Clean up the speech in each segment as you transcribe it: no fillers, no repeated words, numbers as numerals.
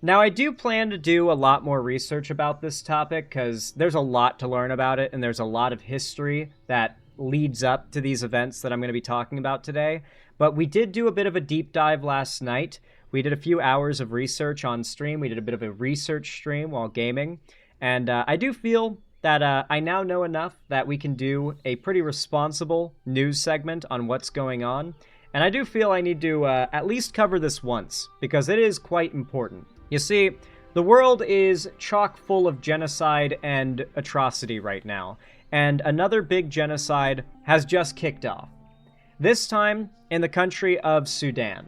Now, I do plan to do a lot more research about this topic because there's a lot to learn about it, and there's a lot of history that leads up to these events that I'm going to be talking about today. But we did do a bit of a deep dive last night. We did a few hours of research on stream. We did a bit of a research stream while gaming. And I do feel that I now know enough that we can do a pretty responsible news segment on what's going on. And I do feel I need to at least cover this once, because it is quite important. You see, the world is chock full of genocide and atrocity right now, and another big genocide has just kicked off. This time in the country of Sudan,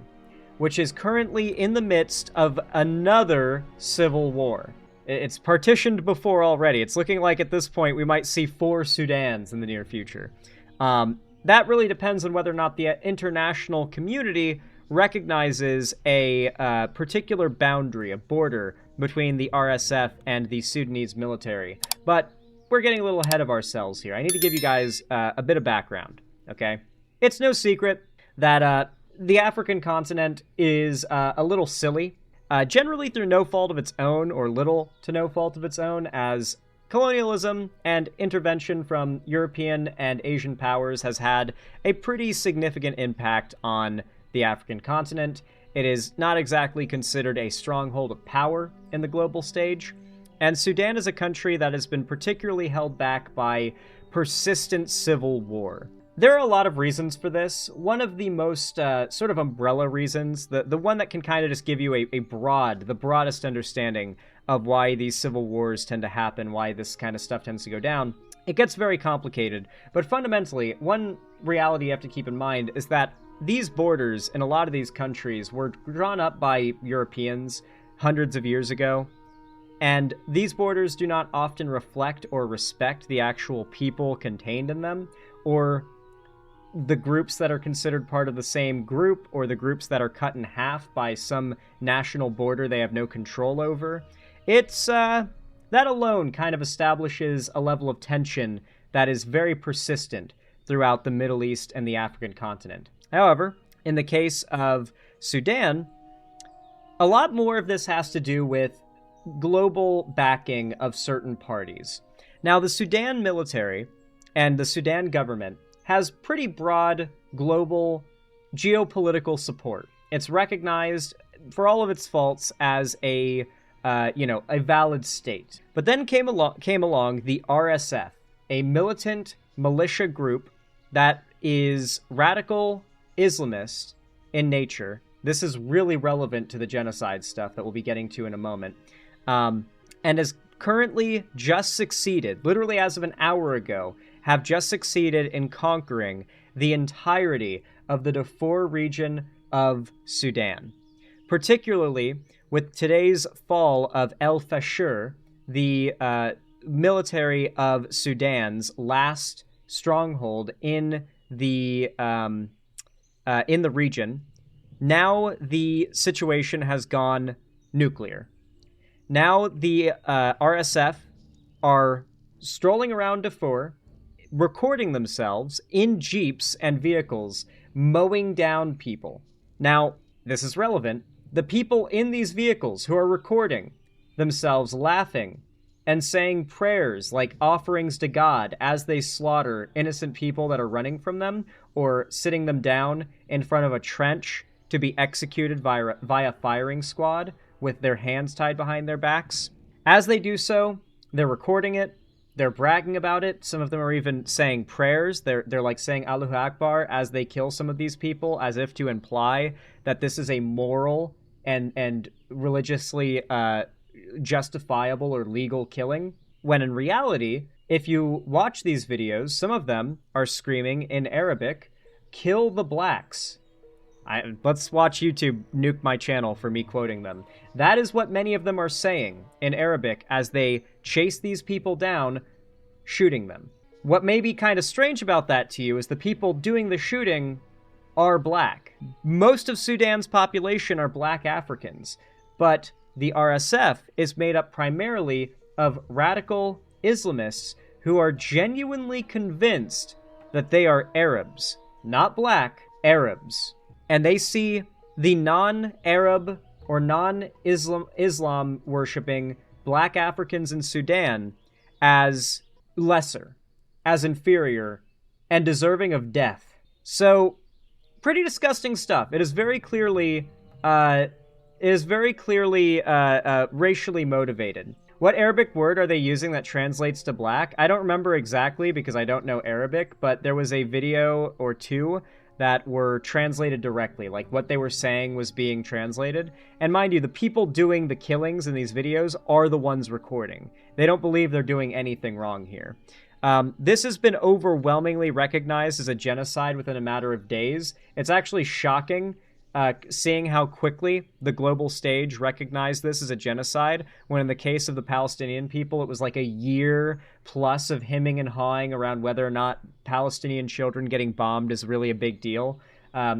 which is currently in the midst of another civil war. It's partitioned before already. It's looking like at this point we might see 4 Sudans in the near future. That really depends on whether or not the international community recognizes a particular boundary, a border, between the RSF and the Sudanese military. But we're getting a little ahead of ourselves here. I need to give you guys a bit of background, okay? It's no secret that the African continent is a little silly, generally through no fault of its own, or little to no fault of its own, as colonialism and intervention from European and Asian powers has had a pretty significant impact on the African continent. It is not exactly considered a stronghold of power in the global stage, and Sudan is a country that has been particularly held back by persistent civil war. There are a lot of reasons for this. One of the most sort of umbrella reasons, the one that can kind of just give you the broadest understanding of why these civil wars tend to happen, why this kind of stuff tends to go down, it gets very complicated. But fundamentally, one reality you have to keep in mind is that these borders in a lot of these countries were drawn up by Europeans hundreds of years ago, and these borders do not often reflect or respect the actual people contained in them, or the groups that are considered part of the same group, or the groups that are cut in half by some national border they have no control over. It's, that alone kind of establishes a level of tension that is very persistent throughout the Middle East and the African continent. However, in the case of Sudan, a lot more of this has to do with global backing of certain parties. Now, the Sudan military and the Sudan government has pretty broad global geopolitical support. It's recognized, for all of its faults, as a valid state. But then came along the RSF, a militant militia group that is radical Islamist in nature. This is really relevant to the genocide stuff that we'll be getting to in a moment. And has currently just succeeded, literally as of an hour ago, have just succeeded in conquering the entirety of the Darfur region of Sudan. Particularly with today's fall of El Fasher, the military of Sudan's last stronghold in the region. Now the situation has gone nuclear. Now the RSF are strolling around Darfur, recording themselves in jeeps and vehicles, mowing down people. Now, this is relevant. The people in these vehicles who are recording themselves laughing and saying prayers like offerings to God as they slaughter innocent people that are running from them, or sitting them down in front of a trench to be executed via firing squad with their hands tied behind their backs. As they do so, they're recording it, they're bragging about it. Some of them are even saying prayers. They're like saying Allahu Akbar as they kill some of these people, as if to imply that this is a moral and religiously justifiable or legal killing. When in reality, if you watch these videos, some of them are screaming in Arabic, "Kill the blacks." Let's watch YouTube nuke my channel for me quoting them. That is what many of them are saying in Arabic as they chase these people down, shooting them. What may be kind of strange about that to you is the people doing the shooting are black. Most of Sudan's population are black Africans, but the RSF is made up primarily of radical Islamists who are genuinely convinced that they are Arabs, not black, Arabs. And they see the non-Arab or non-Islam worshipping black Africans in Sudan as lesser, as inferior, and deserving of death. So, pretty disgusting stuff. It is very clearly, racially motivated. What Arabic word are they using that translates to black? I don't remember exactly because I don't know Arabic, but there was a video or two that were translated directly. Like, what they were saying was being translated. And mind you, the people doing the killings in these videos are the ones recording. They don't believe they're doing anything wrong here. This has been overwhelmingly recognized as a genocide within a matter of days. It's actually shocking seeing how quickly the global stage recognized this as a genocide, when in the case of the Palestinian people, it was like a year plus of hemming and hawing around whether or not Palestinian children getting bombed is really a big deal.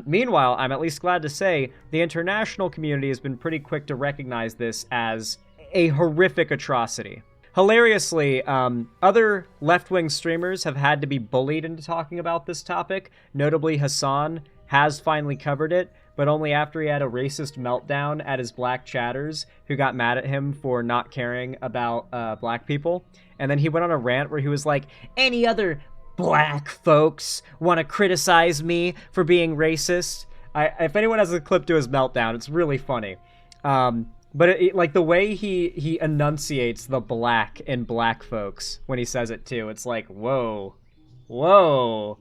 Meanwhile, I'm at least glad to say the international community has been pretty quick to recognize this as a horrific atrocity. Hilariously, other left-wing streamers have had to be bullied into talking about this topic. Notably, Hassan has finally covered it, but only after he had a racist meltdown at his black chatters who got mad at him for not caring about black people. And then he went on a rant where he was like, any other black folks want to criticize me for being racist? If anyone has a clip to his meltdown, it's really funny. But like the way he enunciates the black in black folks when he says it too, it's like, whoa, bro.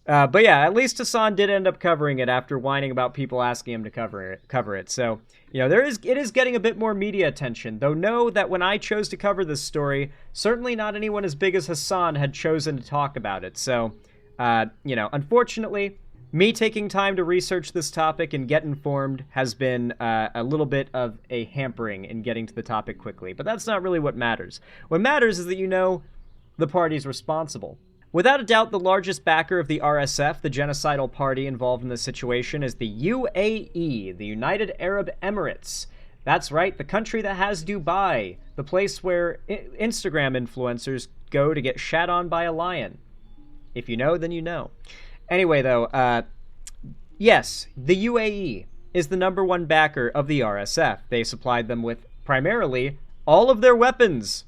But yeah, at least Hassan did end up covering it after whining about people asking him to cover it. So, you know, it is getting a bit more media attention, though know that when I chose to cover this story, certainly not anyone as big as Hassan had chosen to talk about it. So, you know, unfortunately, me taking time to research this topic and get informed has been a little bit of a hampering in getting to the topic quickly. But that's not really what matters. What matters is that you know the party's responsible. Without a doubt, the largest backer of the RSF, the genocidal party involved in this situation, is the UAE, the United Arab Emirates. That's right, the country that has Dubai, the place where Instagram influencers go to get shat on by a lion. If you know, then you know. Anyway, though, yes, the UAE is the #1 backer of the RSF. They supplied them with, primarily, all of their weapons.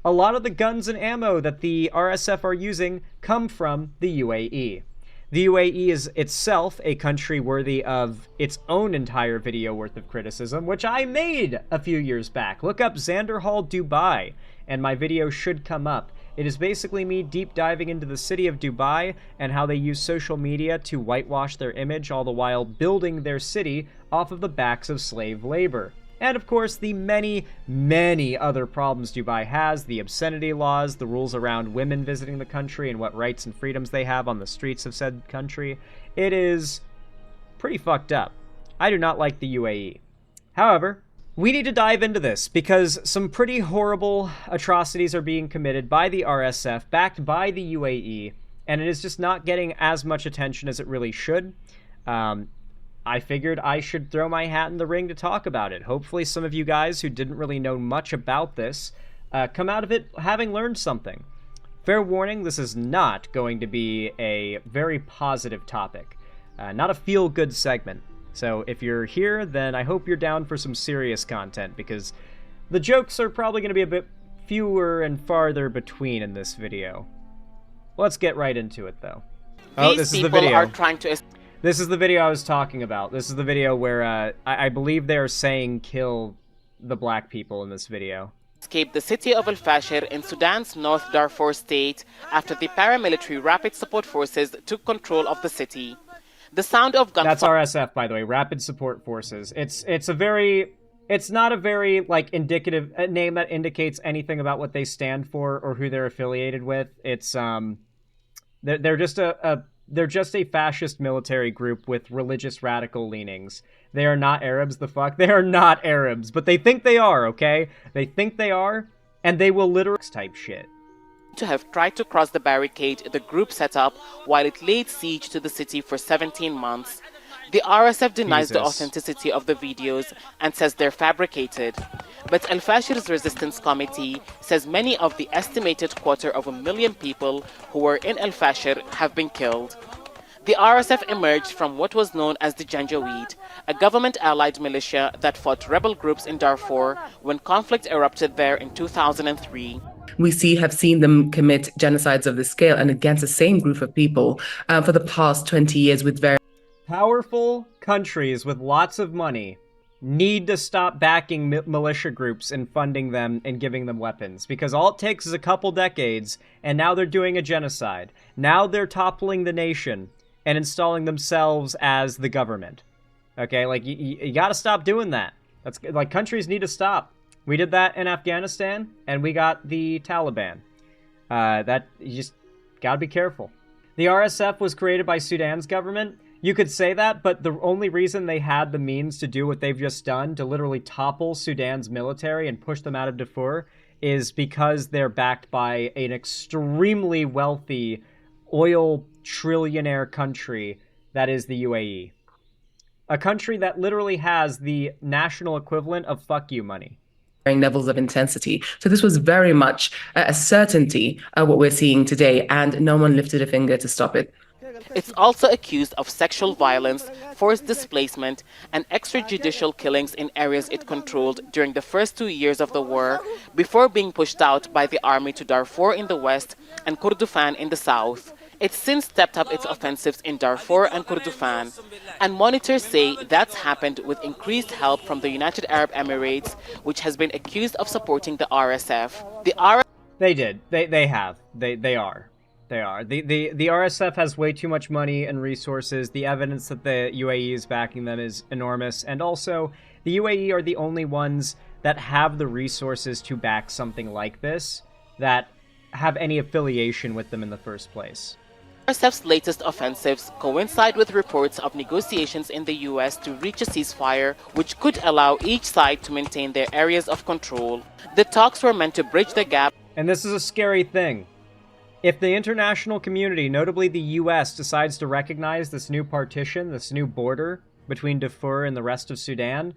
A lot of the guns and ammo that the RSF are using come from the UAE. The UAE is itself a country worthy of its own entire video worth of criticism, which I made a few years back. Look up Xander Hall Dubai, and my video should come up. It is basically me deep diving into the city of Dubai and how they use social media to whitewash their image, all the while building their city off of the backs of slave labor. And of course, the many, many other problems Dubai has, the obscenity laws, the rules around women visiting the country and what rights and freedoms they have on the streets of said country. It is pretty fucked up. I do not like the UAE. However, we need to dive into this because some pretty horrible atrocities are being committed by the RSF, backed by the UAE, and it is just not getting as much attention as it really should. I figured I should throw my hat in the ring to talk about it. Hopefully some of you guys who didn't really know much about this come out of it having learned something. Fair warning, this is not going to be a very positive topic, not a feel-good segment. So if you're here, then I hope you're down for some serious content, because the jokes are probably going to be a bit fewer and farther between in this video. Let's get right into it, though. Oh, this is the video. This is the video I was talking about. This is the video where I believe they're saying kill the black people in this video. Escaped the city of Al-Fashir in Sudan's North Darfur state after the paramilitary Rapid Support Forces took control of the city. The sound of gunfire... That's RSF, by the way, Rapid Support Forces. It's not a very, like, indicative name that indicates anything about what they stand for or who they're affiliated with. It's, they're just a fascist military group with religious radical leanings. They are not Arabs, the fuck. They are not Arabs, but they think they are, okay? They think they are, and they will literally type shit. To have tried to cross the barricade the group set up while it laid siege to the city for 17 months. The RSF denies the authenticity of the videos and says they're fabricated. But Al-Fashir's resistance committee says many of the estimated 250,000 people who were in Al-Fashir have been killed. The RSF emerged from what was known as the Janjaweed, a government-allied militia that fought rebel groups in Darfur when conflict erupted there in 2003. Have seen them commit genocides of this scale and against the same group of people for the past 20 years with very powerful countries with lots of money need to stop backing militia groups and funding them and giving them weapons, because all it takes is a couple decades and now they're doing a genocide. Now they're toppling the nation and installing themselves as the government. Okay, like you got to stop doing that. That's like, countries need to stop. We did that in Afghanistan and we got the Taliban. That you just got to be careful. The RSF was created by Sudan's government. You could say that, but the only reason they had the means to do what they've just done, to literally topple Sudan's military and push them out of Darfur, is because they're backed by an extremely wealthy oil trillionaire country that is the UAE. A country that literally has the national equivalent of fuck you money. Levels of intensity. So this was very much a certainty what we're seeing today, and no one lifted a finger to stop it. It's also accused of sexual violence, forced displacement, and extrajudicial killings in areas it controlled during the first 2 years of the war, before being pushed out by the army to Darfur in the west and Kordofan in the south. It's since stepped up its offensives in Darfur and Kordofan, and monitors say that's happened with increased help from the United Arab Emirates, which has been accused of supporting the RSF. They did. They have. They are. The RSF has way too much money and resources. The evidence that the UAE is backing them is enormous. And also, the UAE are the only ones that have the resources to back something like this, that have any affiliation with them in the first place. RSF's latest offensives coincide with reports of negotiations in the US to reach a ceasefire, which could allow each side to maintain their areas of control. The talks were meant to bridge the gap. And this is a scary thing. If the international community, notably the US, decides to recognize this new partition, this new border between Darfur and the rest of Sudan,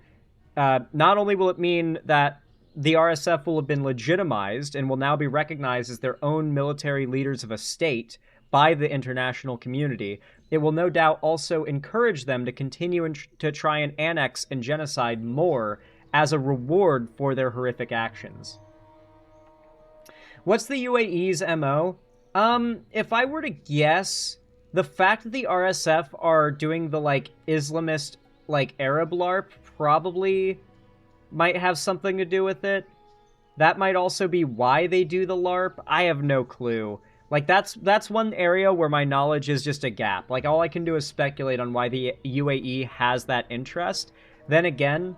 not only will it mean that the RSF will have been legitimized and will now be recognized as their own military leaders of a state by the international community, it will no doubt also encourage them to continue to try and annex and genocide more as a reward for their horrific actions. What's the UAE's MO? If I were to guess, the fact that the RSF are doing the, Islamist, Arab LARP probably might have something to do with it. That might also be why they do the LARP. I have no clue. That's one area where my knowledge is just a gap. All I can do is speculate on why the UAE has that interest. Then again,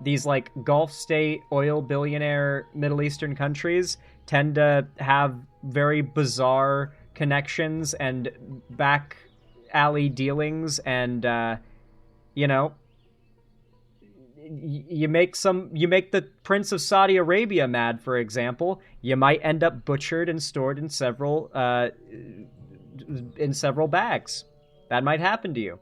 these, Gulf state oil billionaire Middle Eastern countries tend to have very bizarre connections and back alley dealings, and you make the Prince of Saudi Arabia mad, for example, you might end up butchered and stored in several bags. That might happen to you.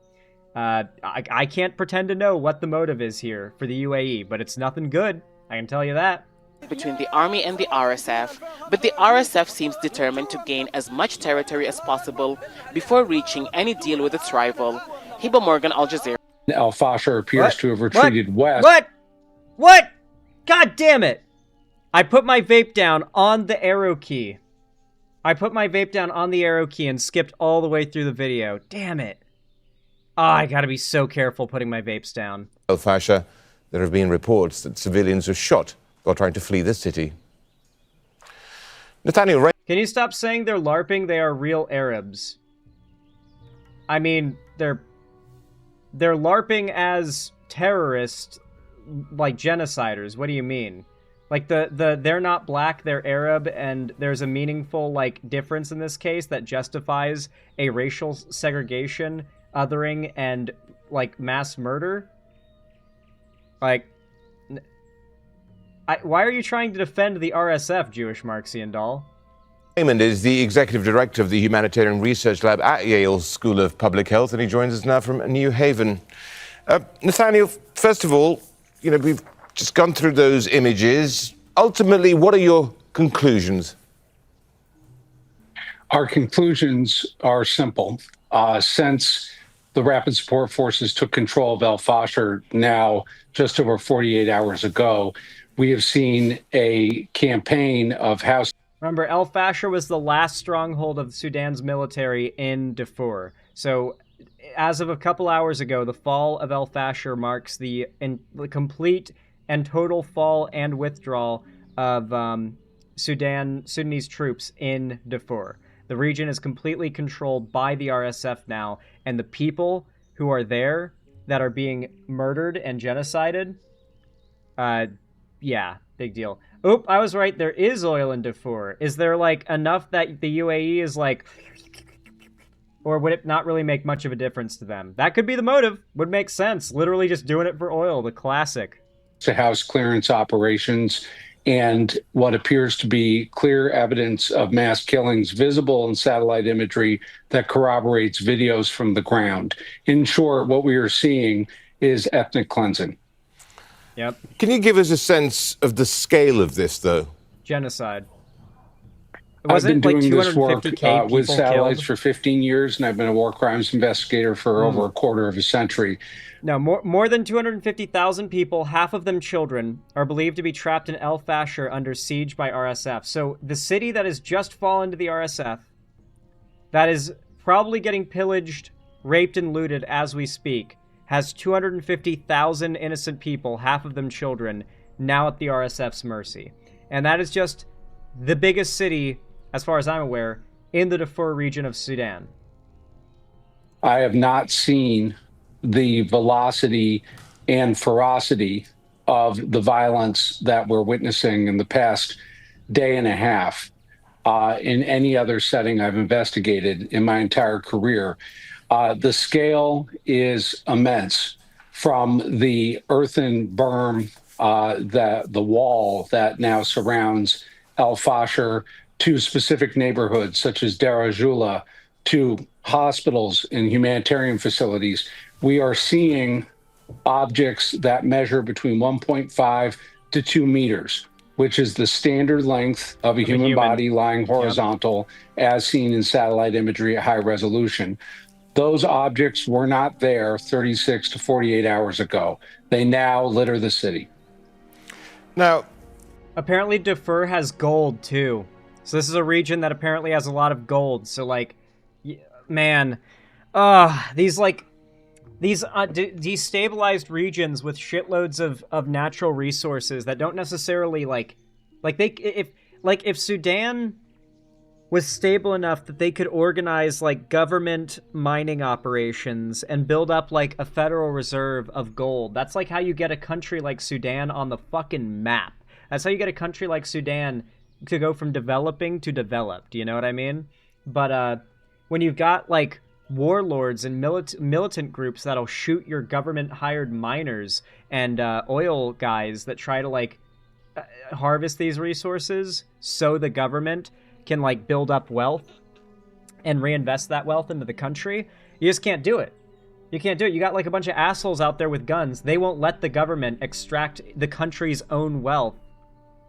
I can't pretend to know what the motive is here for the UAE, but it's nothing good, I can tell you that. Between the army and the RSF, but the RSF seems determined to gain as much territory as possible before reaching any deal with its rival. Hiba Morgan, Al Jazeera. Al-Fasher appears to have retreated west. What? God damn it! I put my vape down on the arrow key. And skipped all the way through the video. Damn it. Oh, I gotta be so careful putting my vapes down. Al-Fasher, there have been reports that civilians were shot while trying to flee the city. Nathaniel, can you stop saying they're LARPing? They are real Arabs. I mean, they're LARPing as terrorists, like genociders. What do you mean? They're not black, they're Arab, and there's a meaningful, difference in this case that justifies a racial segregation, othering, and, mass murder? Why are you trying to defend the RSF, Jewish Marxian doll? Raymond is the executive director of the Humanitarian Research Lab at Yale School of Public Health, and he joins us now from New Haven. Nathaniel, first of all, we've just gone through those images. Ultimately, what are your conclusions? Our conclusions are simple. Since the Rapid Support Forces took control of El Fasher now just over 48 hours ago. We have seen a campaign of house. Remember, El Fasher was the last stronghold of Sudan's military in Darfur. So, as of a couple hours ago, the fall of El Fasher marks the complete and total fall and withdrawal of Sudanese troops in Darfur. The region is completely controlled by the RSF now, and the people who are there that are being murdered and genocided, yeah, big deal. Oop, I was right. There is oil in Darfur. Is there, like, enough that the UAE is like... Or would it not really make much of a difference to them? That could be the motive. Would make sense. Literally just doing it for oil, the classic. To house clearance operations and what appears to be clear evidence of mass killings visible in satellite imagery that corroborates videos from the ground. In short, what we are seeing is ethnic cleansing. Yep. Can you give us a sense of the scale of this, though? Genocide. I've been doing this work with satellites killed? for 15 years, and I've been a war crimes investigator for over a quarter of a century. No, more than 250,000 people, half of them children, are believed to be trapped in El Fasher under siege by RSF. So the city that has just fallen to the RSF, that is probably getting pillaged, raped, and looted as we speak, has 250,000 innocent people, half of them children, now at the RSF's mercy. And that is just the biggest city, as far as I'm aware, in the Darfur region of Sudan. I have not seen the velocity and ferocity of the violence that we're witnessing in the past day and a half in any other setting I've investigated in my entire career. The scale is immense, from the earthen berm, the wall that now surrounds El Fasher, to specific neighborhoods such as Darajula, to hospitals and humanitarian facilities. We are seeing objects that measure between 1.5 to 2 meters, which is the standard length of a human body lying horizontal, as seen in satellite imagery at high resolution. Those objects were not there 36 to 48 hours ago. They now litter the city. Now, apparently Darfur has gold too. So this is a region that apparently has a lot of gold. So, like, man, these destabilized regions with shitloads of natural resources that don't necessarily if Sudan was stable enough that they could organize like government mining operations and build up like a federal reserve of gold. That's like how you get a country like Sudan on the fucking map. That's how you get a country like Sudan to go from developing to developed. You know what I mean? But when you've got like warlords and militant groups that'll shoot your government-hired miners and oil guys that try to like harvest these resources so the government can like build up wealth and reinvest that wealth into the country, you just can't do it. You can't do it. You got like a bunch of assholes out there with guns. They won't let the government extract the country's own wealth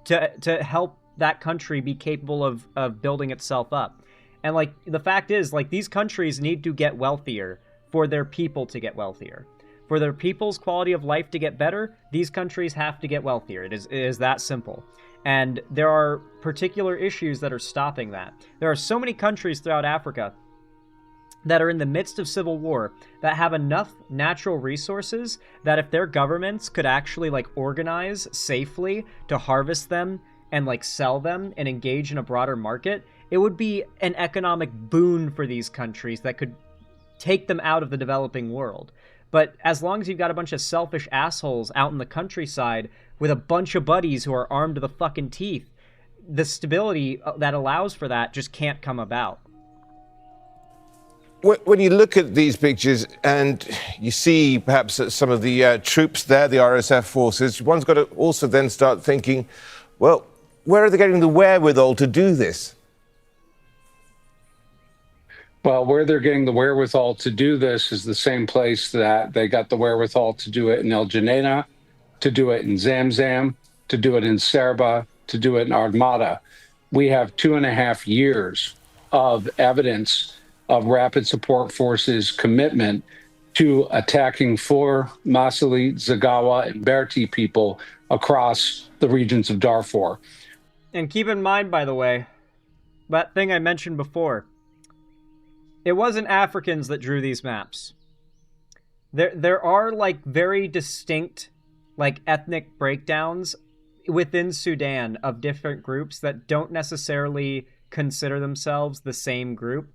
to help that country be capable of building itself up. And like the fact is, like, these countries need to get wealthier for their people to get wealthier. For their people's quality of life to get better, these countries have to get wealthier. It is that simple. And there are particular issues that are stopping that. There are so many countries throughout Africa that are in the midst of civil war that have enough natural resources that if their governments could actually like organize safely to harvest them and like sell them and engage in a broader market, it would be an economic boon for these countries that could take them out of the developing world. But as long as you've got a bunch of selfish assholes out in the countryside with a bunch of buddies who are armed to the fucking teeth, the stability that allows for that just can't come about. When you look at these pictures and you see perhaps some of the troops there, the RSF forces, one's got to also then start thinking, well, where are they getting the wherewithal to do this? Well, where they're getting the wherewithal to do this is the same place that they got the wherewithal to do it in El Geneina, to do it in Zamzam, to do it in Serba, to do it in Armada. We have 2.5 years of evidence of Rapid Support Forces' commitment to attacking 4 Masali, Zagawa, and Berti people across the regions of Darfur. And keep in mind, by the way, that thing I mentioned before, it wasn't Africans that drew these maps. There are like very distinct like ethnic breakdowns within Sudan of different groups that don't necessarily consider themselves the same group.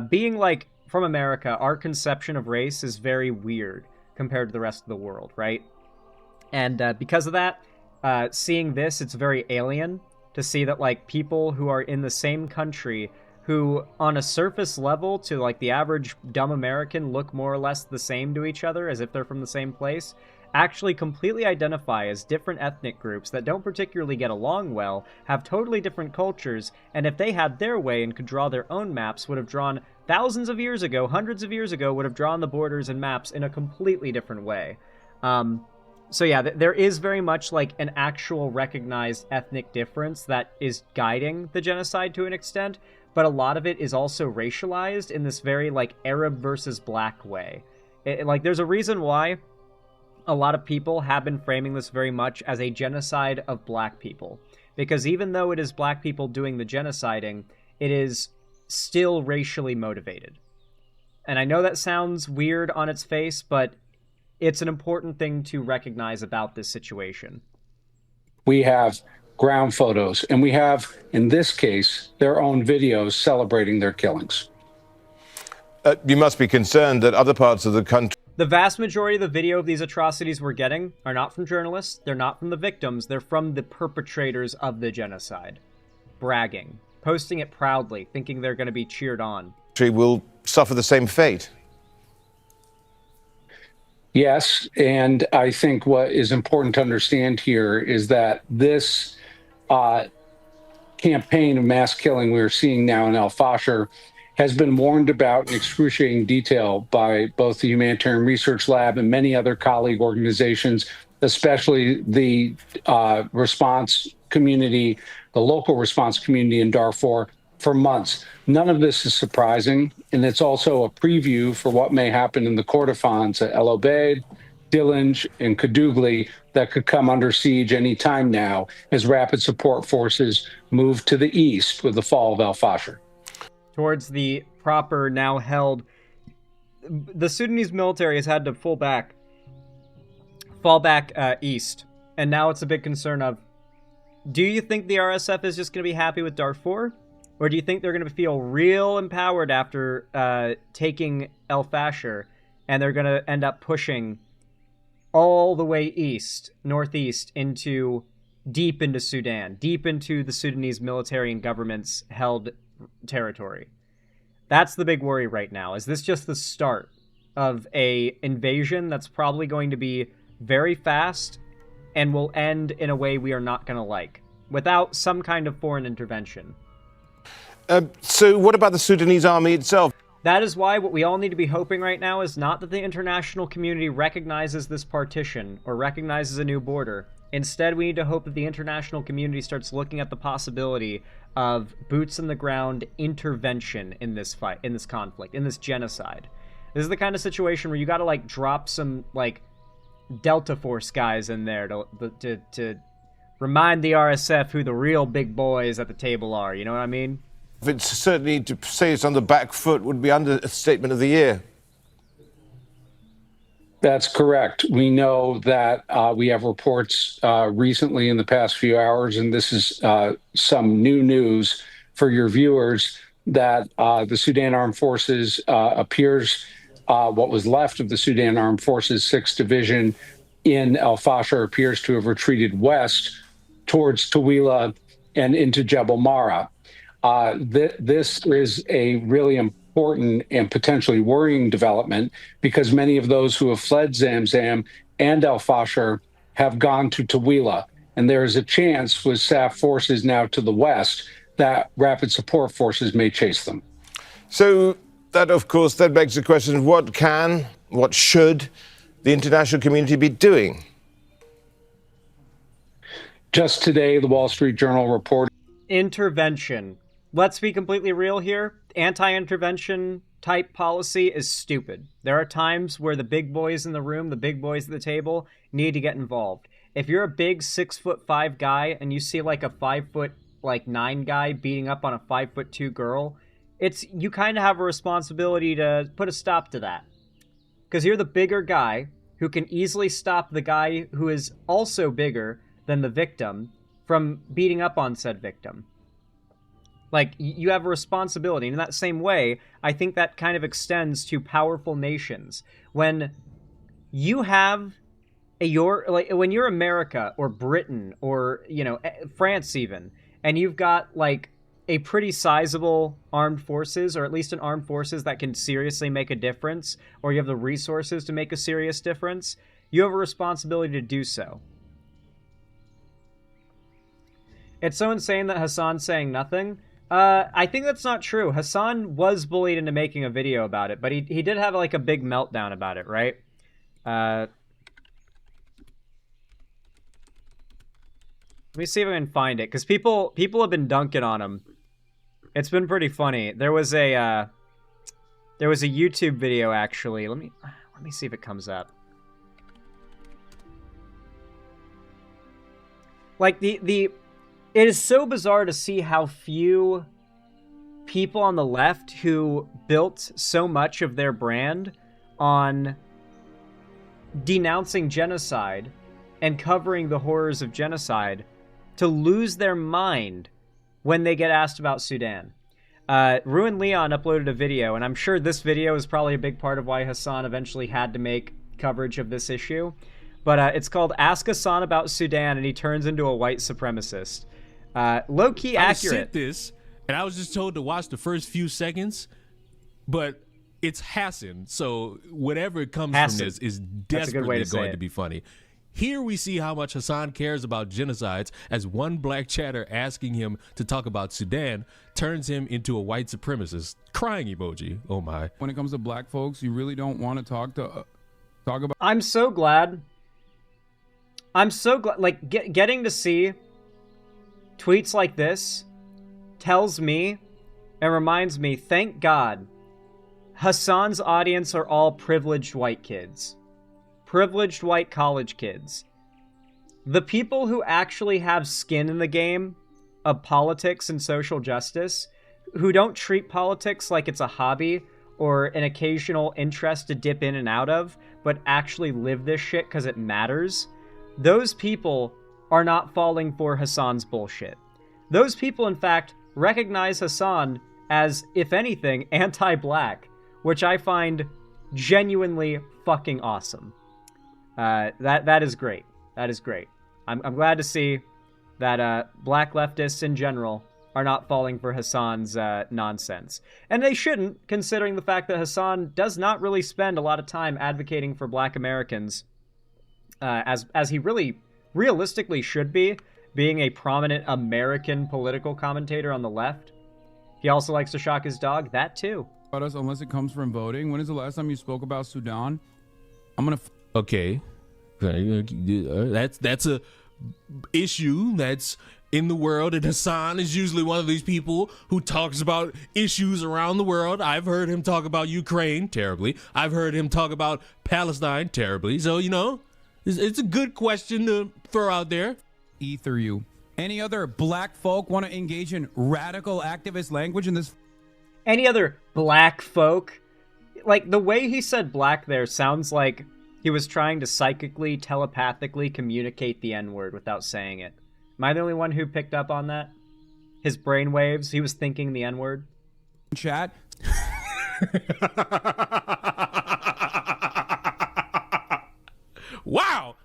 Being like from America, our conception of race is very weird compared to the rest of the world, right? And because of that, seeing this, it's very alien to see that like people who are in the same country who on a surface level to like the average dumb American look more or less the same to each other as if they're from the same place, actually completely identify as different ethnic groups that don't particularly get along well, have totally different cultures, and if they had their way and could draw their own maps, would have drawn thousands of years ago, hundreds of years ago, would have drawn the borders and maps in a completely different way. So yeah, there is very much like an actual recognized ethnic difference that is guiding the genocide to an extent, but a lot of it is also racialized in this very like Arab versus black way. Like there's a reason why a lot of people have been framing this very much as a genocide of black people, because even though it is black people doing the genociding, it is still racially motivated. And I know that sounds weird on its face, but it's an important thing to recognize about this situation. We have ground photos, and we have, in this case, their own videos celebrating their killings. You must be concerned that other parts of the country... The vast majority of the video of these atrocities we're getting are not from journalists, they're not from the victims, they're from the perpetrators of the genocide. Bragging, posting it proudly, thinking they're going to be cheered on. ...will suffer the same fate. Yes, and I think what is important to understand here is that this campaign of mass killing we're seeing now in El Fasher has been warned about in excruciating detail by both the Humanitarian Research Lab and many other colleague organizations, especially the response community, the local response community in Darfur, for months. None of this is surprising, and it's also a preview for what may happen in the Kordofans at El Obeid, Dillinge, and Kadugli that could come under siege any time now as rapid support forces move to the east with the fall of El Fasher. Towards the proper, now held... The Sudanese military has had to fall back east, and now it's a big concern of, do you think the RSF is just going to be happy with Darfur? Or do you think they're going to feel real empowered after taking El Fasher, and they're going to end up pushing all the way east, northeast, deep into Sudan, deep into the Sudanese military and government's held territory? That's the big worry right now. Is this just the start of a invasion that's probably going to be very fast and will end in a way we are not going to like, without some kind of foreign intervention? So what about the Sudanese army itself? That is why what we all need to be hoping right now is not that the international community recognizes this partition or recognizes a new border. Instead, we need to hope that the international community starts looking at the possibility of boots on the ground intervention in this fight, in this conflict, in this genocide. This is the kind of situation where you got to like drop some like Delta Force guys in there to remind the RSF who the real big boys at the table are. You know what I mean? It's certainly, to say it's on the back foot would be understatement of the year. That's correct. We know that we have reports recently in the past few hours, and this is some new news for your viewers, that the Sudan Armed Forces appears, what was left of the Sudan Armed Forces 6th Division in El Fasher appears to have retreated west towards Tawila and into Jebel Mara. This is a really important and potentially worrying development, because many of those who have fled Zamzam and El Fasher have gone to Tawila. And there is a chance with SAF forces now to the west that rapid support forces may chase them. So that, of course, that begs the question, what should the international community be doing? Just today, the Wall Street Journal reported intervention. Let's be completely real here. Anti-intervention type policy is stupid. There are times where the big boys in the room, the big boys at the table, need to get involved. If you're a big 6'5" guy and you see like a 5'9" guy beating up on a 5'2" girl, you kind of have a responsibility to put a stop to that. Because you're the bigger guy who can easily stop the guy who is also bigger than the victim from beating up on said victim. Like, you have a responsibility. And in that same way, I think that kind of extends to powerful nations. When you have when you're America or Britain or, France even, and you've got, like, a pretty sizable armed forces, or at least an armed forces that can seriously make a difference, or you have the resources to make a serious difference, you have a responsibility to do so. It's so insane that Hassan's saying nothing. I think that's not true. Hassan was bullied into making a video about it, but he did have, like, a big meltdown about it, right? Let me see if I can find it, because people have been dunking on him. It's been pretty funny. There was a YouTube video, actually. Let me see if it comes up. Like, it is so bizarre to see how few people on the left who built so much of their brand on denouncing genocide and covering the horrors of genocide to lose their mind when they get asked about Sudan. Ruin Leon uploaded a video, and I'm sure this video is probably a big part of why Hassan eventually had to make coverage of this issue. But it's called Ask Hassan About Sudan, and he turns into a white supremacist. Low-key accurate. I sent this, and I was just told to watch the first few seconds, but it's Hassan, so whatever comes from this is desperately going to be funny. Here we see how much Hassan cares about genocides, as one black chatter asking him to talk about Sudan turns him into a white supremacist. Crying emoji. Oh my. When it comes to black folks, you really don't want to talk about. I'm so glad. Like, getting to see tweets like this tells me and reminds me, thank God, Hassan's audience are all privileged white kids. Privileged white college kids. The people who actually have skin in the game of politics and social justice, who don't treat politics like it's a hobby or an occasional interest to dip in and out of, but actually live this shit because it matters, those people are not falling for Hassan's bullshit. Those people, in fact, recognize Hassan as, if anything, anti-black, which I find genuinely fucking awesome. That is great. That is great. I'm glad to see that black leftists in general are not falling for Hassan's nonsense. And they shouldn't, considering the fact that Hassan does not really spend a lot of time advocating for black Americans, as he really realistically should be, being a prominent American political commentator on the left. He also likes to shock his dog. That too. About us unless it comes from voting. When is the last time you spoke about Sudan? I'm gonna. Okay, that's a issue that's in the world, and Hassan is usually one of these people who talks about issues around the world. I've heard him talk about Ukraine terribly. I've heard him talk about Palestine terribly. So, it's a good question to throw out there. Ether you. Any other black folk want to engage in radical activist language in this? Any other black folk? Like, the way he said black there sounds like he was trying to psychically, telepathically communicate the N-word without saying it. Am I the only one who picked up on that? His brainwaves, he was thinking the N-word. Chat. Wow.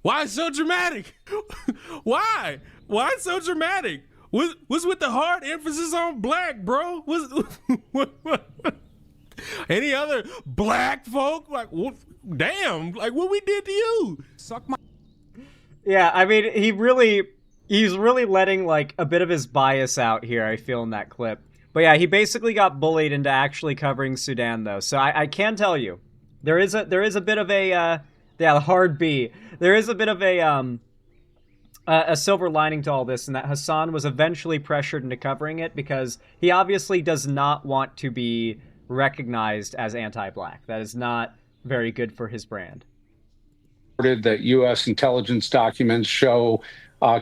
Why so dramatic? Why so dramatic? What's with the hard emphasis on black, bro? Any other black folk? Like, damn, like what we did to you? Suck my. Yeah, I mean, he's really letting, like, a bit of his bias out here, I feel, in that clip. But yeah, he basically got bullied into actually covering Sudan, though. So I can tell you, there is a bit of a, hard B. There is a bit of a silver lining to all this, and that Hassan was eventually pressured into covering it because he obviously does not want to be recognized as anti-black. That is not very good for his brand. That U.S. intelligence documents show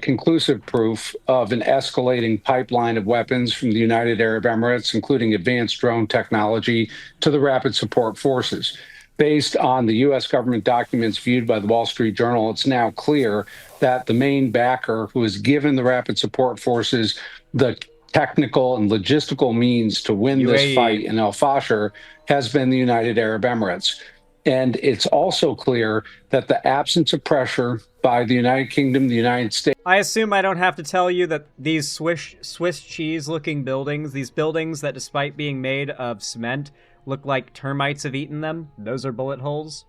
conclusive proof of an escalating pipeline of weapons from the United Arab Emirates, including advanced drone technology, to the Rapid Support Forces. Based on the U.S. government documents viewed by the Wall Street Journal, it's now clear that the main backer who has given the Rapid Support Forces the technical and logistical means to win UAE. This fight in Al Fasher has been the United Arab Emirates. And it's also clear that the absence of pressure by the United Kingdom, the United States. I assume I don't have to tell you that these Swiss cheese-looking buildings, these buildings that despite being made of cement, look like termites have eaten them, those are bullet holes.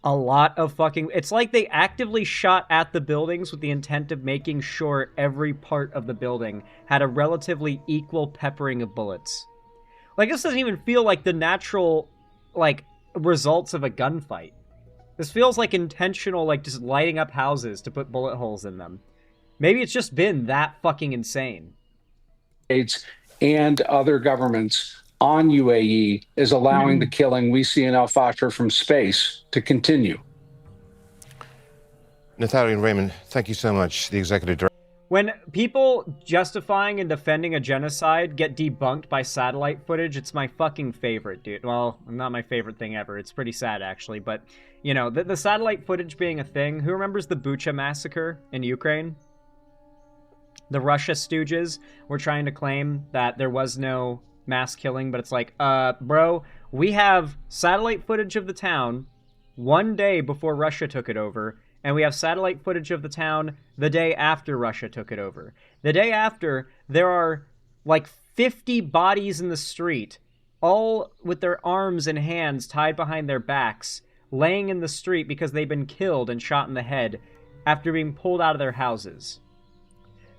A lot of fucking... It's like they actively shot at the buildings with the intent of making sure every part of the building had a relatively equal peppering of bullets. Like, this doesn't even feel like the natural, like, results of a gunfight. This feels like intentional, like, just lighting up houses to put bullet holes in them. Maybe it's just been that fucking insane. And other governments on UAE is allowing the killing we see in Al Fasher from space to continue. Nathaniel Raymond, thank you so much, the executive director. When people justifying and defending a genocide get debunked by satellite footage, it's my fucking favorite, dude. Well, not my favorite thing ever. It's pretty sad, actually. But, you know, the satellite footage being a thing, who remembers the Bucha massacre in Ukraine? The Russia stooges were trying to claim that there was no mass killing, but it's like, bro, we have satellite footage of the town one day before Russia took it over, and we have satellite footage of the town the day after Russia took it over. The day after, there are like 50 bodies in the street, all with their arms and hands tied behind their backs, laying in the street because they've been killed and shot in the head after being pulled out of their houses.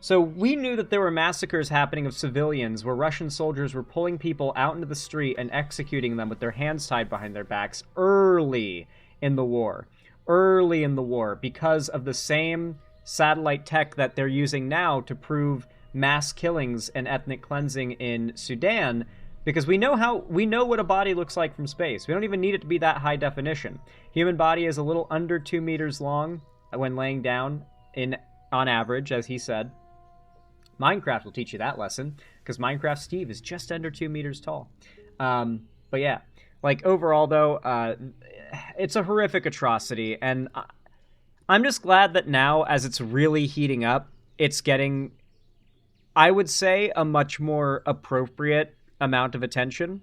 So we knew that there were massacres happening of civilians where Russian soldiers were pulling people out into the street and executing them with their hands tied behind their backs early in the war. Early in the war, because of the same satellite tech that they're using now to prove mass killings and ethnic cleansing in Sudan, because we know what a body looks like from space. We don't even need it to be that high definition. Human body is a little under 2 meters long when laying down on average, as he said. Minecraft will teach you that lesson, because Minecraft Steve is just under 2 meters tall. But yeah, like overall though, it's a horrific atrocity, and I'm just glad that now, as it's really heating up, it's getting, I would say, a much more appropriate amount of attention.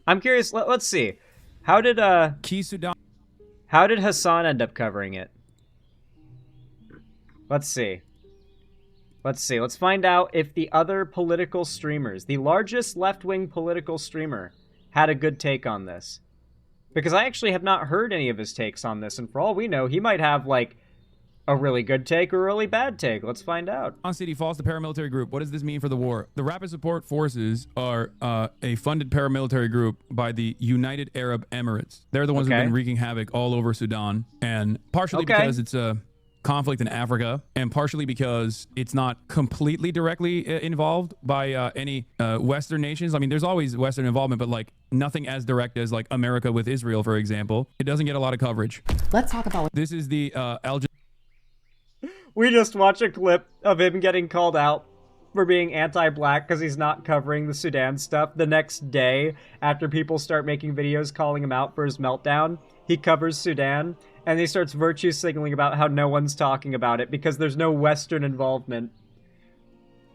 I'm curious, let's see. How did Sudan. How did Hassan end up covering it? Let's see. Let's find out if the other political streamers, the largest left-wing political streamer, had a good take on this. Because I actually have not heard any of his takes on this, and for all we know, he might have, like, a really good take or a really bad take. Let's find out. City falls the paramilitary group. What does this mean for the war? The Rapid Support Forces are a funded paramilitary group by the United Arab Emirates. They're the ones who've been wreaking havoc all over Sudan, and partially because it's a conflict in Africa, and partially because it's not completely directly involved by any Western nations. I mean, there's always Western involvement, but like nothing as direct as like America with Israel, for example. It doesn't get a lot of coverage. Let's talk about this is the We just watch a clip of him getting called out for being anti-black because he's not covering the Sudan stuff. The next day, after people start making videos calling him out for his meltdown, he covers Sudan, and he starts virtue signaling about how no one's talking about it because there's no Western involvement.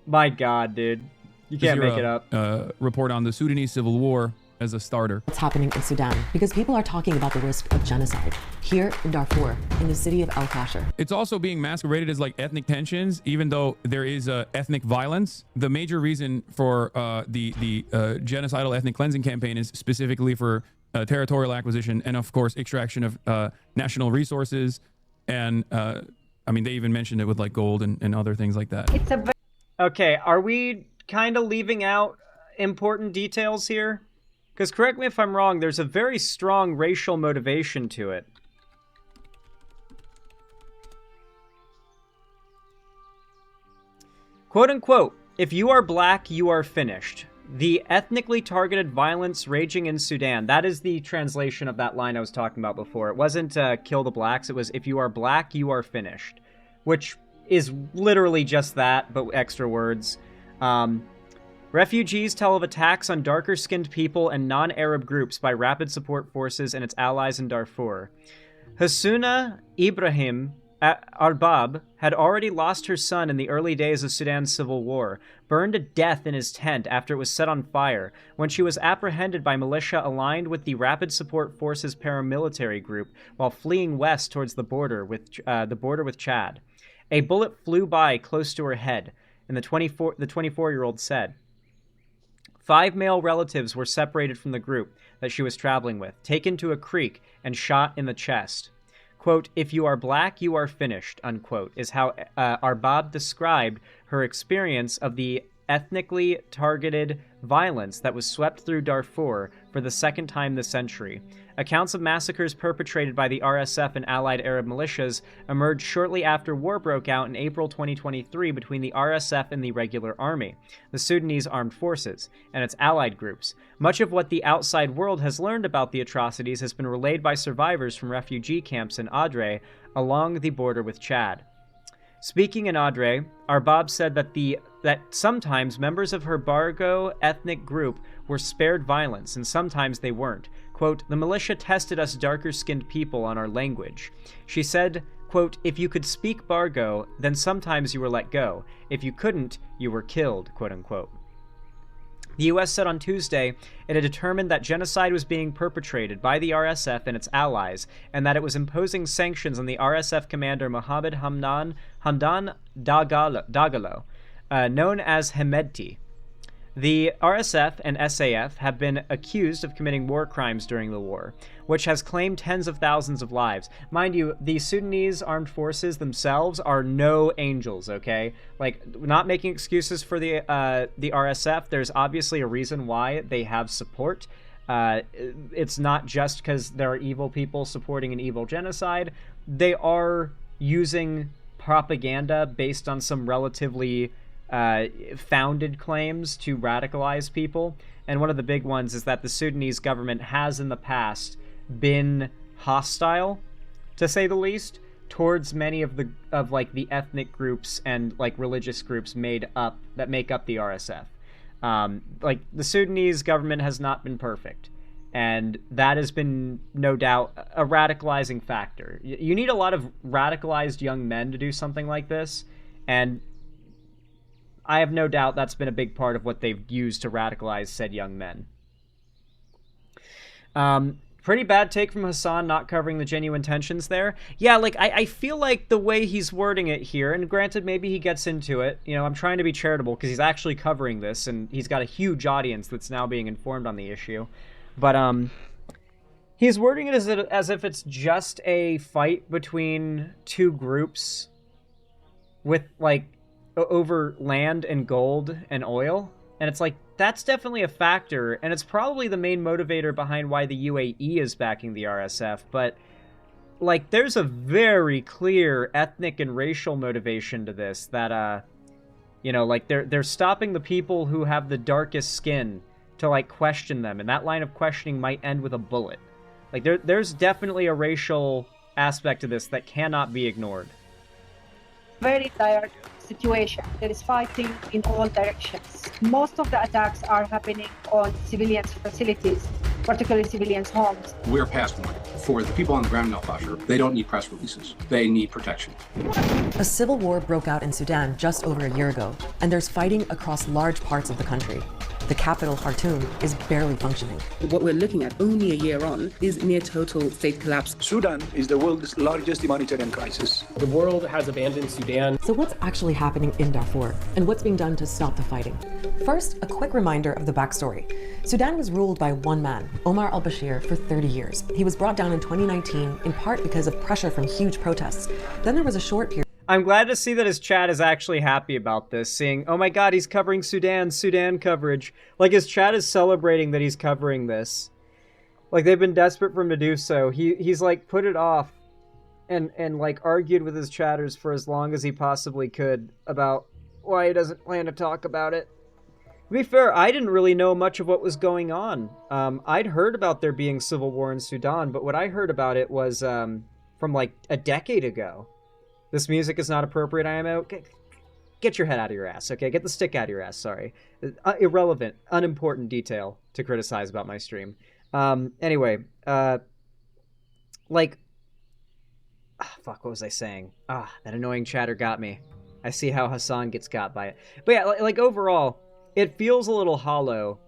My God, dude. You can't make it up. Report on the Sudanese civil war as a starter. What's happening in Sudan, because people are talking about the risk of genocide here in Darfur, in the city of Al Fasher. It's also being masqueraded as like ethnic tensions, even though there is ethnic violence. The major reason for the genocidal ethnic cleansing campaign is specifically for territorial acquisition and, of course, extraction of national resources. And I mean, they even mentioned it with like gold and other things like that. Okay, are we kind of leaving out important details here? Because correct me if I'm wrong, there's a very strong racial motivation to it. Quote unquote, if you are black, you are finished. The ethnically targeted violence raging in Sudan. That is the translation of that line I was talking about before. It wasn't kill the blacks. It was if you are black, you are finished. Which is literally just that, but extra words. Refugees tell of attacks on darker-skinned people and non-Arab groups by Rapid Support Forces and its allies in Darfur. Hasuna Ibrahim Arbab had already lost her son in the early days of Sudan's civil war, burned to death in his tent after it was set on fire, when she was apprehended by militia aligned with the Rapid Support Forces paramilitary group while fleeing west towards the border with Chad. A bullet flew by close to her head, and the 24-year-old said. 5 male relatives were separated from the group that she was traveling with, taken to a creek, and shot in the chest. Quote, if you are black, you are finished, unquote, is how Arbab described her experience of the ethnically targeted violence that was swept through Darfur for the second time this century. Accounts of massacres perpetrated by the RSF and allied Arab militias emerged shortly after war broke out in April 2023 between the RSF and the regular army, the Sudanese armed forces, and its allied groups. Much of what the outside world has learned about the atrocities has been relayed by survivors from refugee camps in Adre along the border with Chad. Speaking in Adre, Arbab said that sometimes members of her Bargo ethnic group were spared violence, and sometimes they weren't. Quote, the militia tested us darker-skinned people on our language. She said, quote, if you could speak Bargo, then sometimes you were let go. If you couldn't, you were killed, quote unquote. The U.S. said on Tuesday it had determined that genocide was being perpetrated by the RSF and its allies, and that it was imposing sanctions on the RSF commander Mohammed Hamdan Dagalo, known as Hemedti. The RSF and SAF have been accused of committing war crimes during the war, which has claimed tens of thousands of lives. Mind you, the Sudanese armed forces themselves are no angels, okay? Like, not making excuses for the RSF. There's obviously a reason why they have support. It's not just because there are evil people supporting an evil genocide. They are using propaganda based on some relatively founded claims to radicalize people, and one of the big ones is that the Sudanese government has in the past been hostile, to say the least, towards many of the ethnic groups and like religious groups that make up the RSF. Like the Sudanese government has not been perfect, and that has been no doubt a radicalizing factor. You need a lot of radicalized young men to do something like this, and I have no doubt that's been a big part of what they've used to radicalize said young men. Pretty bad take from Hassan not covering the genuine tensions there. Yeah, like, I feel like the way he's wording it here, and granted, maybe he gets into it. You know, I'm trying to be charitable because he's actually covering this, and he's got a huge audience that's now being informed on the issue. But, he's wording it as if it's just a fight between two groups with, like, over land and gold and oil, and it's like that's definitely a factor, and it's probably the main motivator behind why the UAE is backing the RSF, but like there's a very clear ethnic and racial motivation to this that you know, like they're stopping the people who have the darkest skin to like question them, and that line of questioning might end with a bullet. Like there's definitely a racial aspect to this that cannot be ignored. Very dire situation. There is fighting in all directions. Most of the attacks are happening on civilians' facilities, particularly civilians' homes. We're past one. For the people on the ground in Al-Fashir, they don't need press releases. They need protection. A civil war broke out in Sudan just over a year ago, and there's fighting across large parts of the country. The capital, Khartoum, is barely functioning. What we're looking at only a year on is near total state collapse. Sudan is the world's largest humanitarian crisis. The world has abandoned Sudan. So what's actually happening in Darfur, and what's being done to stop the fighting? First, a quick reminder of the backstory. Sudan was ruled by one man, Omar al-Bashir, for 30 years. He was brought down in 2019, in part because of pressure from huge protests. Then there was a short period. I'm glad to see that his chat is actually happy about this, seeing, oh my god, he's covering Sudan coverage. Like, his chat is celebrating that he's covering this. Like, they've been desperate for him to do so. He's like, put it off and like, argued with his chatters for as long as he possibly could about why he doesn't plan to talk about it. To be fair, I didn't really know much of what was going on. I'd heard about there being civil war in Sudan, but what I heard about it was from like a decade ago. This music is not appropriate, IMO. Get your head out of your ass, okay? Get the stick out of your ass, sorry. Irrelevant, unimportant detail to criticize about my stream. Anyway, like... fuck, what was I saying? That annoying chatter got me. I see how Hassan gets got by it. But yeah, like overall, it feels a little hollow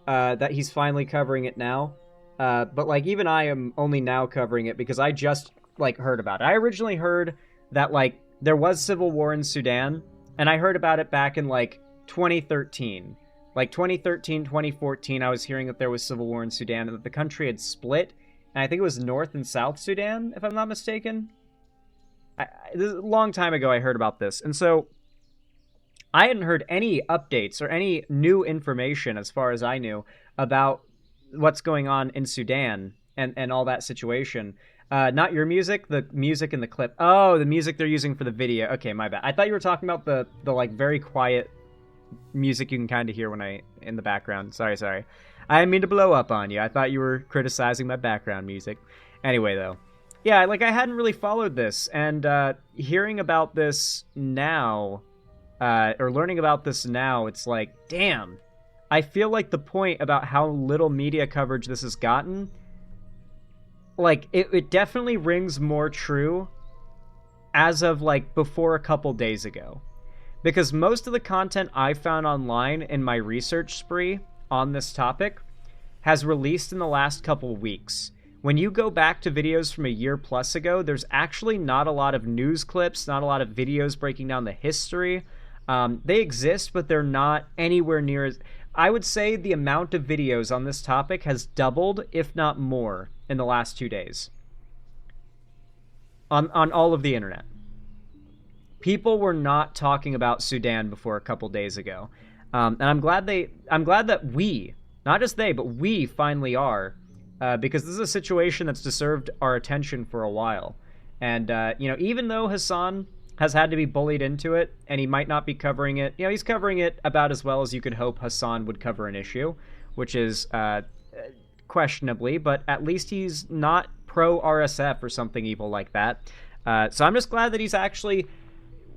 that he's finally covering it now. But like even I am only now covering it because I just like heard about it. I originally heard that like there was civil war in Sudan, and I heard about it back in like 2013. Like 2013, 2014, I was hearing that there was civil war in Sudan and that the country had split. And I think it was North and South Sudan, if I'm not mistaken. This is a long time ago I heard about this. And so I hadn't heard any updates or any new information, as far as I knew, about what's going on in Sudan and all that situation. Not your music, the music in the clip. Oh, the music they're using for the video. Okay, my bad. I thought you were talking about the like very quiet music you can kind of hear when in the background. Sorry. I didn't mean to blow up on you. I thought you were criticizing my background music. Anyway, though. Yeah, like I hadn't really followed this, and hearing about this now, or learning about this now, it's like, damn. I feel like the point about how little media coverage this has gotten, like, it definitely rings more true as of, like, before a couple days ago. Because most of the content I found online in my research spree on this topic has released in the last couple weeks. When you go back to videos from a year plus ago, there's actually not a lot of news clips, not a lot of videos breaking down the history. They exist, but they're not anywhere near as... I would say the amount of videos on this topic has doubled, if not more, in the last 2 days. On all of the internet. People were not talking about Sudan before a couple days ago. And I'm glad that we, not just they, but we finally are, because this is a situation that's deserved our attention for a while. And, even though Hassan has had to be bullied into it, and he might not be covering it, he's covering it about as well as you could hope Hassan would cover an issue, which is questionably, but at least he's not pro-RSF or something evil like that. So I'm just glad that he's actually...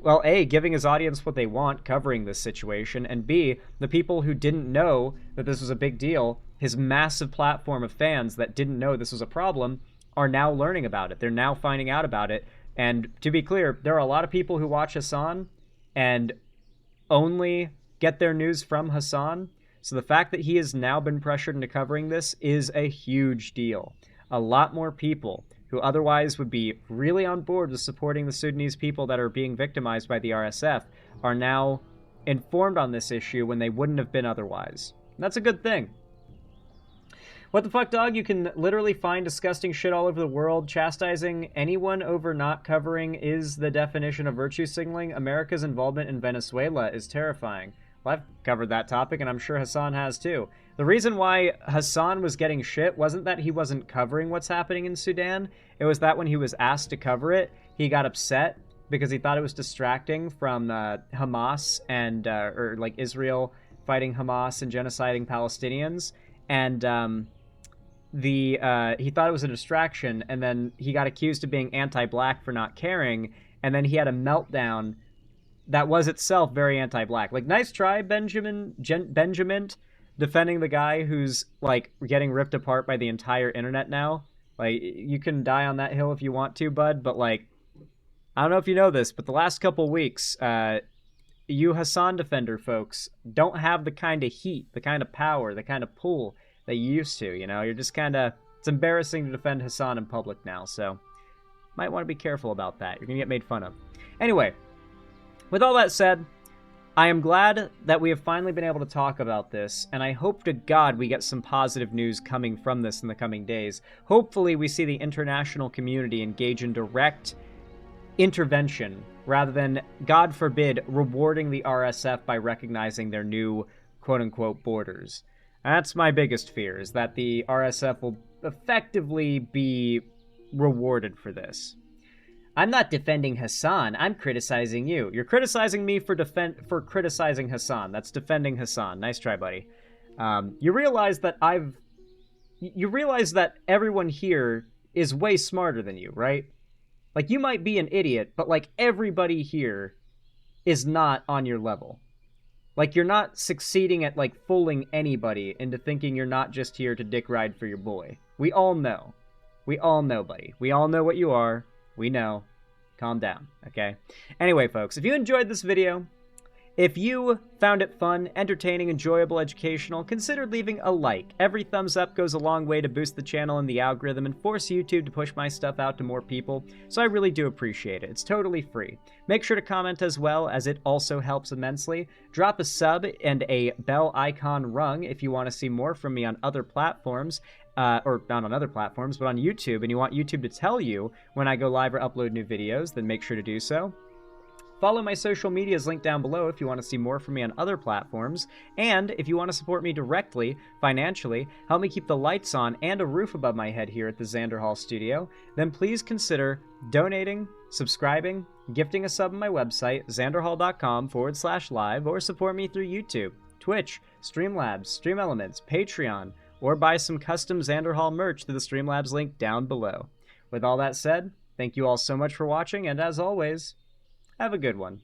well, A, giving his audience what they want, covering this situation, and B, the people who didn't know that this was a big deal, his massive platform of fans that didn't know this was a problem, are now learning about it. They're now finding out about it. And to be clear, there are a lot of people who watch Hassan and only get their news from Hassan. So the fact that he has now been pressured into covering this is a huge deal. A lot more people who otherwise would be really on board with supporting the Sudanese people that are being victimized by the RSF, are now informed on this issue when they wouldn't have been otherwise. And that's a good thing. What the fuck, dog? You can literally find disgusting shit all over the world. Chastising anyone over not covering is the definition of virtue signaling. America's involvement in Venezuela is terrifying. Well, I've covered that topic, and I'm sure Hassan has too. The reason why Hassan was getting shit wasn't that he wasn't covering what's happening in Sudan. It was that when he was asked to cover it, he got upset because he thought it was distracting from Hamas and, or like Israel fighting Hamas and genociding Palestinians. And he thought it was a distraction, and then he got accused of being anti-black for not caring, and then he had a meltdown that was itself very anti-black. Like, nice try, Benjamin, defending the guy who's, like, getting ripped apart by the entire internet now. Like, you can die on that hill if you want to, bud, but, like, I don't know if you know this, but the last couple weeks, you Hassan defender folks don't have the kind of heat, the kind of power, the kind of pull that you used to, You're just kind of... It's embarrassing to defend Hassan in public now, so might want to be careful about that. You're going to get made fun of. Anyway, with all that said, I am glad that we have finally been able to talk about this, and I hope to God we get some positive news coming from this in the coming days. Hopefully we see the international community engage in direct intervention, rather than, God forbid, rewarding the RSF by recognizing their new quote-unquote borders. That's my biggest fear, is that the RSF will effectively be rewarded for this. I'm not defending Hassan. I'm criticizing you. You're criticizing me for criticizing Hassan. That's defending Hassan. Nice try, buddy. You realize that everyone here is way smarter than you, right? Like, you might be an idiot, but, like, everybody here is not on your level. Like, you're not succeeding at, like, fooling anybody into thinking you're not just here to dick ride for your boy. We all know. We all know, buddy. We all know what you are. We know. Calm down, okay? Anyway, folks, if you enjoyed this video, if you found it fun, entertaining, enjoyable, educational, consider leaving a like. Every thumbs up goes a long way to boost the channel and the algorithm and force YouTube to push my stuff out to more people, so I really do appreciate it. It's totally free. Make sure to comment as well, as it also helps immensely. Drop a sub and a bell icon rung if you want to see more from me on other platforms. Or not on other platforms, but on YouTube, and you want YouTube to tell you when I go live or upload new videos, then make sure to do so. Follow my social medias linked down below if you want to see more from me on other platforms, and if you want to support me directly, financially, help me keep the lights on and a roof above my head here at the Xander Hall studio, then please consider donating, subscribing, gifting a sub on my website, xanderhall.com/live, or support me through YouTube, Twitch, Streamlabs, Stream Elements, Patreon, or buy some custom Xander Hall merch through the Streamlabs link down below. With all that said, thank you all so much for watching, and as always, have a good one.